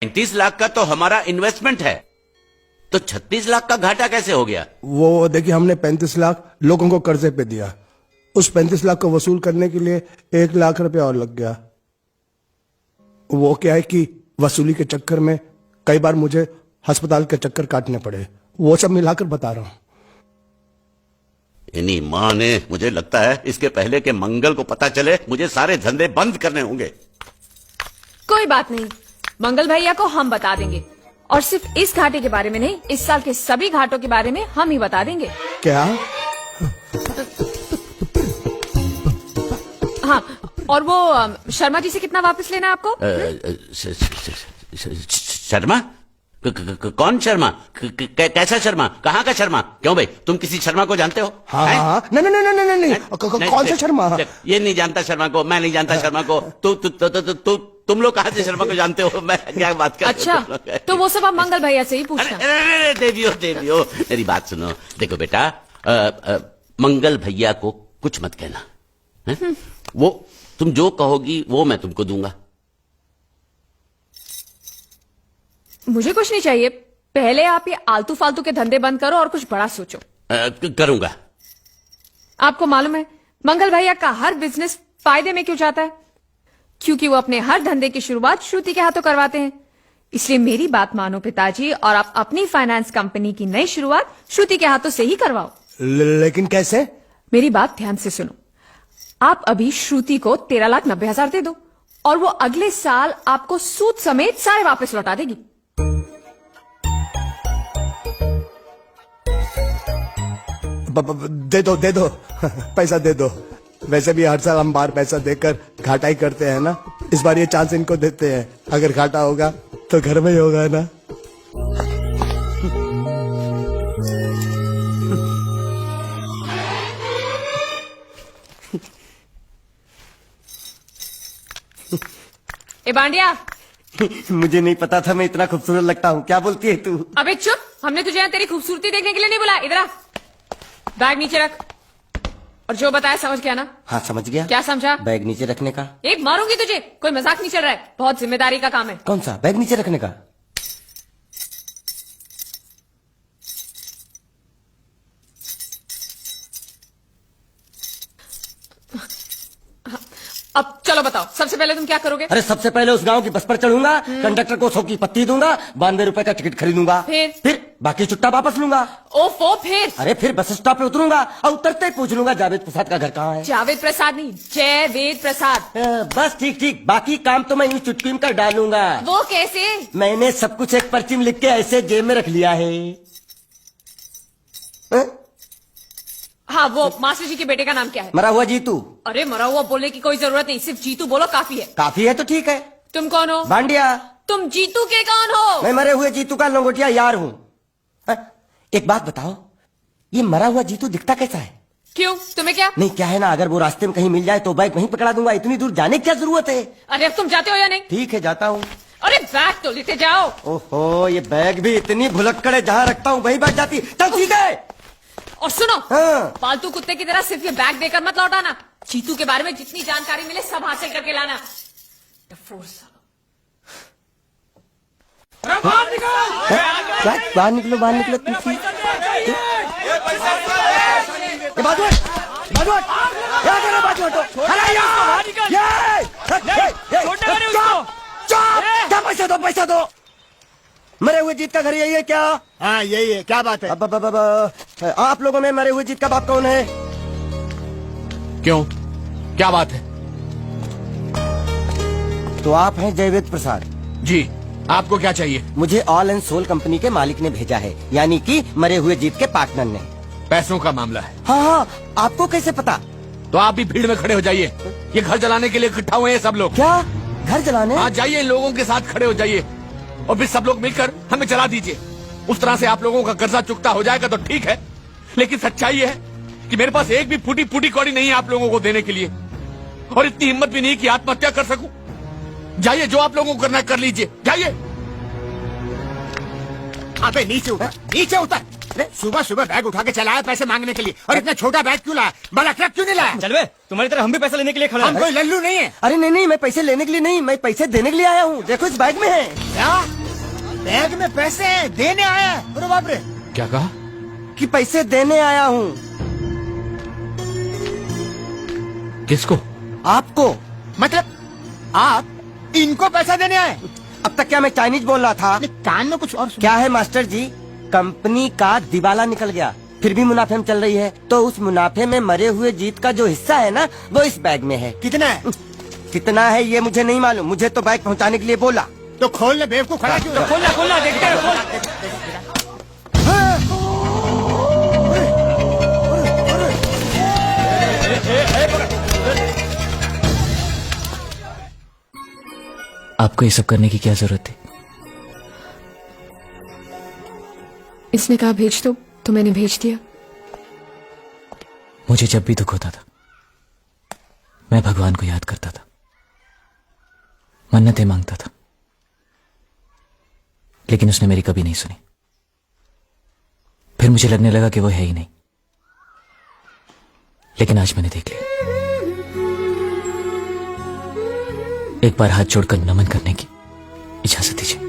35 लाख का तो हमारा इन्वेस्टमेंट है, तो 36 लाख का घाटा कैसे हो गया? वो देखिए, हमने 35 लाख लोगों को कर्जे पे दिया। उस 35 लाख को वसूल करने के लिए 1 लाख रुपया और लग गया। वो क्या है कि वसूली के चक्कर में कई बार मुझे अस्पताल के चक्कर काटने पड़े। वो सब मिलाकर बता रहा हूं। इन्हीं माँ ने, मुझे लगता है इसके पहले के मंगल को पता चले मुझे सारे धंधे बंद करने होंगे। कोई बात नहीं, मंगल भैया को हम बता देंगे, और सिर्फ इस घाटे के बारे में नहीं, इस साल के सभी घाटों के बारे में हम ही बता देंगे। क्या? हाँ, और वो शर्मा जी से कितना वापस लेना है आपको? शर्मा? कौन शर्मा? कैसा शर्मा? कहाँ का शर्मा? क्यों भाई, तुम किसी शर्मा को जानते हो? हाँ हाँ, नहीं नहीं नहीं नहीं नहीं, कौन सा शर्मा? ये नहीं जानता शर्मा को, मैं नहीं जानता शर्मा को। तुम लोग कहाँ से शर्मा को जानते हो? मैं क्या बात कर? अच्छा, तो वो सब आप मंगल भैया से ही पूछना। अरे देवियो, मेरी बात सुनो। देखो बेटा, मंगल भैया को कुछ मत कहना है? वो तुम जो कहोगी वो मैं तुमको दूंगा। मुझे कुछ नहीं चाहिए, पहले आप ये आलतू फालतू के धंधे बंद करो और कुछ बड़ा सोचो। करूंगा। आपको मालूम है मंगल भैया का हर बिजनेस फायदे में क्यों जाता है? क्योंकि वो अपने हर धंधे की शुरुआत श्रुति के हाथों करवाते हैं। इसलिए मेरी बात मानो पिताजी, और आप अपनी फाइनेंस कंपनी की नई शुरुआत श्रुति के हाथों से ही करवाओ। लेकिन कैसे? मेरी बात ध्यान से सुनो। आप अभी श्रुति को 13,90,000 दे दो, और वो अगले साल आपको सूद समेत सारे वापस लौटा देगी। दे दो पैसा दे दो। वैसे भी हर साल हम बाहर पैसा देकर घाटा ही करते हैं ना। इस बार ये चांस इनको देते हैं, अगर घाटा होगा तो घर में ही होगा ना। ए बांडिया, मुझे नहीं पता था मैं इतना खूबसूरत लगता हूँ। क्या बोलती है तू? अबे चुप, हमने तुझे यहाँ तेरी खूबसूरती देखने के लिए नहीं बुलाया। इधर आ, बैग नीचे रख, और जो बताया समझ गया ना? हाँ समझ गया। क्या समझा? बैग नीचे रखने का। एक मारूंगी तुझे, कोई मजाक नहीं चल रहा है, बहुत जिम्मेदारी का काम है। कौन सा? बैग नीचे रखने का। अब चलो बताओ, सबसे पहले तुम क्या करोगे? अरे सबसे पहले उस गांव की बस पर चढ़ूंगा, कंडक्टर को 100 की पत्ती दूंगा, 92 रुपए का टिकट खरीदूंगा। फिर बाकी चुट्टा वापस लूंगा। ओफो, फिर? अरे फिर बस स्टॉप पे उतरूंगा और उतरते ही पूछ लूंगा जावेद प्रसाद का घर कहाँ है। जावेद प्रसाद नहीं, जयवेद प्रसाद। बस ठीक, बाकी काम तो मैं यूं चुटकी में कर डालूंगा। वो कैसे? मैंने सब कुछ एक पर्ची में लिख के ऐसे जेब में रख लिया है। हाँ, वो मास्टर जी के बेटे का नाम क्या है? मरा हुआ जीतू। अरे मरा हुआ बोलने की कोई जरूरत नहीं, सिर्फ जीतू बोलो काफी है। काफी है तो ठीक है। तुम कौन हो? बांडिया। तुम जीतू के कौन हो? मैं मरे हुए जीतू का लंगोटिया यार हूँ। एक बात बताओ, ये मरा हुआ जीतू दिखता कैसा है? क्यों, तुम्हें क्या? नहीं क्या है ना, अगर वो रास्ते में कहीं मिल जाए तो बैग वहीं पकड़ा दूंगा। इतनी दूर जाने की क्या जरूरत है? अरे अब तुम जाते हो या नहीं? ठीक है जाता हूँ। अरे बैग तो लेते जाओ। ओहो, ये बैग भी इतनी भुलक्कड़ है, जहाँ रखता हूँ वही बैठ जाती। चल ठीक है। और सुनो, हाँ। पालतू कुत्ते की तरह सिर्फ ये बैग देकर मत लौटाना। जीतू के बारे में जितनी जानकारी मिले सब हासिल करके लाना। बाहर निकलो तुम। पैसा दो। मरे हुए जीत का घर यही है क्या? हाँ यही है। क्या बात है? आप लोगों में मरे हुए जीत का बाप कौन है? क्यों, क्या बात है? तो आप हैं जयवेद प्रसाद जी, आपको क्या चाहिए? मुझे ऑल एंड सोल कंपनी के मालिक ने भेजा है, यानी कि मरे हुए जीत के पार्टनर ने। पैसों का मामला है। हाँ, आपको कैसे पता? तो आप भी भीड़ में खड़े हो जाइए। ये घर जलाने के लिए इकट्ठा हुए हैं सब लोग। क्या घर जलाने? हाँ जाइए, लोगों के साथ खड़े हो जाइए और फिर सब लोग मिलकर हमें जला दीजिए। उस तरह से आप लोगों का कर्जा चुकता हो जाएगा तो ठीक है, लेकिन सच्चाई है कि मेरे पास एक भी फूटी कौड़ी नहीं है आप लोगों को देने के लिए, और इतनी हिम्मत भी नहीं कि आत्महत्या कर सकूं। जाइए, जो आप लोगों को करना है कर लीजिए, जाइए। अबे नीचे उतर। रे? सुबह सुबह बैग उठा के चलाया पैसे मांगने के लिए, और इतना छोटा बैग क्यों लाया? बड़ा ट्रक क्यों नहीं लाया? चल बे, तुम्हारी तरह हम भी पैसे लेने के लिए खड़े हम हैं। कोई लल्लू नहीं है। अरे नहीं नहीं, मैं पैसे लेने के लिए नहीं, मैं पैसे देने के लिए आया हूँ। देखो इस बैग में है। क्या बैग में पैसे हैं? देने आया है? अरे बाप रे, क्या कहा? कि पैसे देने आया हूँ किसको? आपको। मतलब आप इनको पैसा देने आए? अब तक क्या मैं चाइनीज बोल रहा था? कान में कुछ और क्या है मास्टर जी, कंपनी का दिवाला निकल गया, फिर भी मुनाफे में चल रही है, तो उस मुनाफे में मरे हुए जीत का जो हिस्सा है ना, वो इस बैग में है। कितना है? कितना है ये मुझे नहीं मालूम, मुझे तो बैग पहुंचाने के लिए बोला। तो खोल ले, बेवकूफ खड़ा क्यों है? खोलना खोलना, देखते हैं, खोल। आपको ये सब करने की क्या जरूरत थी? इसने कहा भेज दो तो मैंने भेज दिया। मुझे जब भी दुख होता था मैं भगवान को याद करता था, मन्नतें मांगता था, लेकिन उसने मेरी कभी नहीं सुनी। फिर मुझे लगने लगा कि वो है ही नहीं, लेकिन आज मैंने देख लिया। एक बार हाथ जोड़कर नमन करने की इजाजत दीजिए।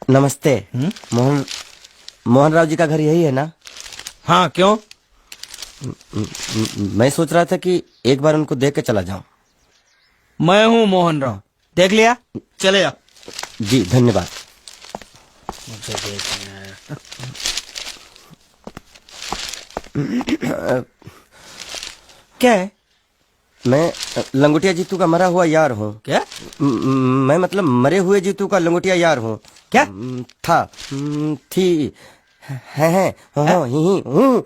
नमस्ते। मोहन राव जी का घर यही है ना? हाँ, क्यों? मैं सोच रहा था कि एक बार उनको देख के चला जाऊं। मैं हूँ मोहन राव, देख लिया, चले जा। जी धन्यवाद। क्या है? मैं लंगोटिया जीतू का मरा हुआ यार हूँ। क्या? मैं मतलब मरे हुए जीतू का लंगोटिया यार हूँ। क्या? था, थी, है, हूँ।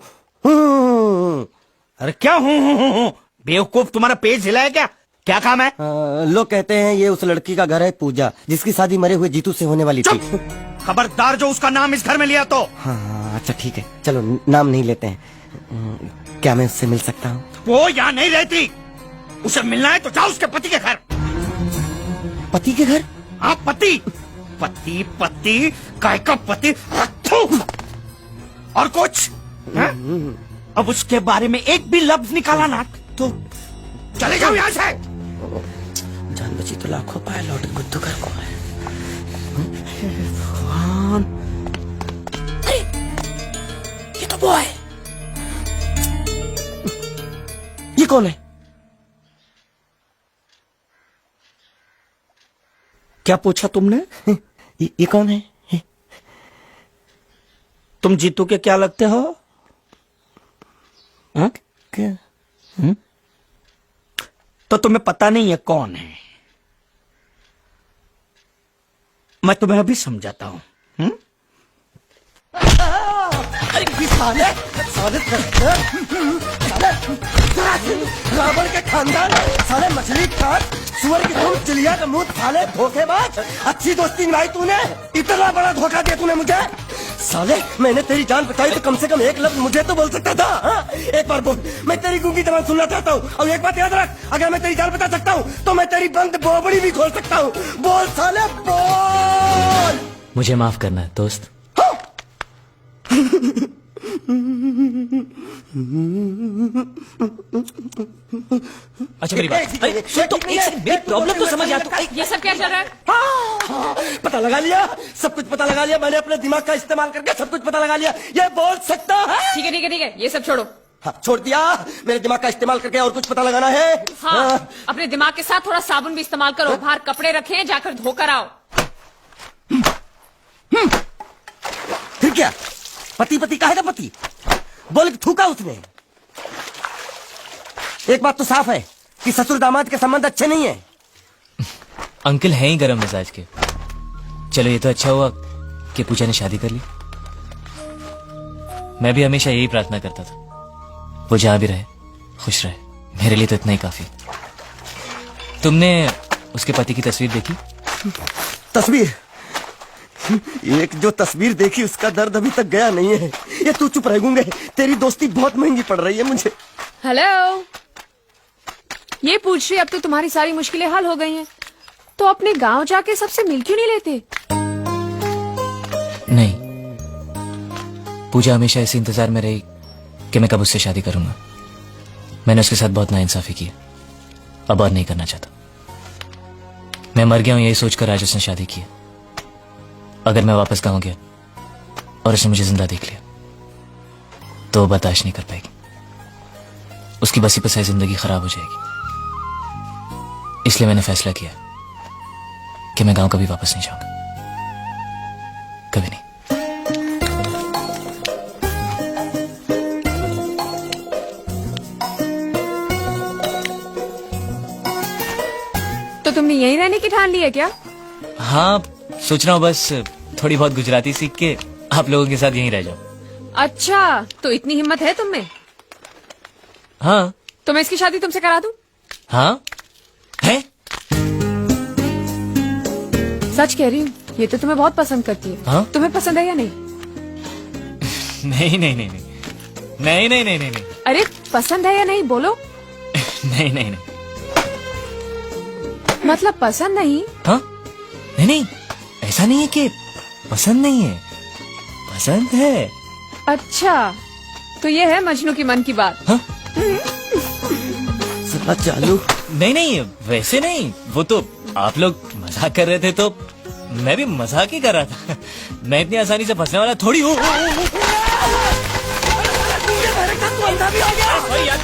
अरे क्या हूँ? बेवकूफ, तुम्हारा पेज हिला है क्या? क्या काम है? लोग कहते हैं ये उस लड़की का घर है पूजा, जिसकी शादी मरे हुए जीतू से होने वाली थी। खबरदार जो उसका नाम इस घर में लिया तो। हाँ अच्छा ठीक है, चलो नाम नहीं लेते हैं। क्या मैं उससे मिल सकता हूँ? वो यहाँ नहीं रहती, उसे मिलना है तो जाओ उसके पति के घर। पति के घर? हाँ, पति पति पति काय का पति। और कुछ है? अब उसके बारे में एक भी लफ्ज निकाला ना तो चले जाओ यहाँ से। जान बची तो लाखों पाए, लौट गुद्दू घर को है। ये तो वो है। ये कौन है? क्या पूछा तुमने? ये कौन है? तुम जीतू के क्या लगते हो? हाँ? क्या? तो तुम्हें पता नहीं है कौन है? मैं तुम्हें अभी समझाता हूँ। रावण के खानदान साले मछली खान सुअर की तुम चिड़िया का मुंह साले धोखेबाज। अच्छी दोस्ती निभाई तूने, इतना बड़ा धोखा दिया तूने मुझे। साले मैंने तेरी जान बचाई तो कम से कम एक लफ्ज मुझे तो बोल सकता था। हाँ? एक बार बोल, मैं तेरी गूंगी जबान सुनना चाहता हूँ। और एक बात याद रख, अगर मैं तेरी जान बचा सकता हूँ तो मैं तेरी बंद बोबड़ी भी खोल सकता हूँ। बोल साले बोल। मुझे माफ करना है दोस्त। अच्छा मेरी बात, अरे सुन तो, एक सेकंड, मेरी प्रॉब्लम तो समझ आ तू। ये सब क्या चल रहा है? पता लगा लिया, सब कुछ पता लगा लिया मैंने, अपने दिमाग का इस्तेमाल करके सब कुछ पता लगा लिया। ये बोल सकता है? ठीक है ठीक है ठीक है, ये सब छोड़ो। हाँ, छोड़ दिया। मेरे दिमाग का इस्तेमाल करके और कुछ पता लगाना है? हाँ, अपने दिमाग के साथ थोड़ा साबुन भी इस्तेमाल करो। बाहर कपड़े रखे, जाकर धोकर आओ। फिर क्या? पति पति काहे का पति? बोल के थूका उसने। एक बात तो साफ है कि ससुर दामाद के संबंध अच्छे नहीं है। अंकल हैं ही गरम मिजाज के। चलो ये तो अच्छा हुआ कि पूजा ने शादी कर ली। मैं भी हमेशा यही प्रार्थना करता था, वो जहां भी रहे खुश रहे। मेरे लिए तो इतना ही काफी। तुमने उसके पति की तस्वीर देखी? तस्वीर? एक जो तस्वीर देखी उसका दर्द अभी तक गया नहीं है। ये तू चुप रह गूंगे, तेरी दोस्ती बहुत महंगी पड़ रही है मुझे। हेलो, ये पूछ रही अब तो तुम्हारी सारी मुश्किलें हल हो गई हैं, तो अपने गांव जाके सबसे मिल क्यों नहीं लेते? नहीं, पूजा हमेशा इसी इंतजार में रही कि मैं कब उससे शादी करूंगा। मैंने उसके साथ बहुत नाइंसाफी की, अब और नहीं करना चाहता। मैं मर गया हूं यही सोचकर आज उसने शादी की है। अगर मैं वापस गांव गया और उसने मुझे जिंदा देख लिया तो वो बर्दाश्त नहीं कर पाएगी। उसकी बसी बसाई जिंदगी खराब हो जाएगी। इसलिए मैंने फैसला किया कि मैं गांव कभी वापस नहीं जाऊंगा, कभी नहीं। तो तुमने यहीं रहने की ठान ली है क्या? हाँ, सोच रहा हूँ बस थोड़ी बहुत गुजराती सीख के आप लोगों के साथ यहीं रह जाऊं। अच्छा, तो इतनी हिम्मत है तुम में? हाँ तो मैं इसकी शादी तुमसे करा दूं? हाँ है। सच कह रही हूँ, ये तो तुम्हें बहुत पसंद करती है। हाँ? तुम्हें पसंद है या नहीं? नहीं नहीं नहीं नहीं नहीं नहीं नहीं नहीं नहीं अरे पसंद है या नहीं, बोलो। नहीं नहीं नहीं। मतलब पसंद नहीं? हाँ नहीं नहीं, ऐसा नहीं है कि पसंद नहीं है, पसंद है। अच्छा, तो ये है मजनू की मन की बात। हाँ? साला चालू। नहीं नहीं, वैसे नहीं, वो तो आप लोग मजाक कर रहे थे तो मैं भी मजाक ही कर रहा था। मैं इतनी आसानी से फंसने वाला थोड़ी हूँ। तू अंधा भी हो गया।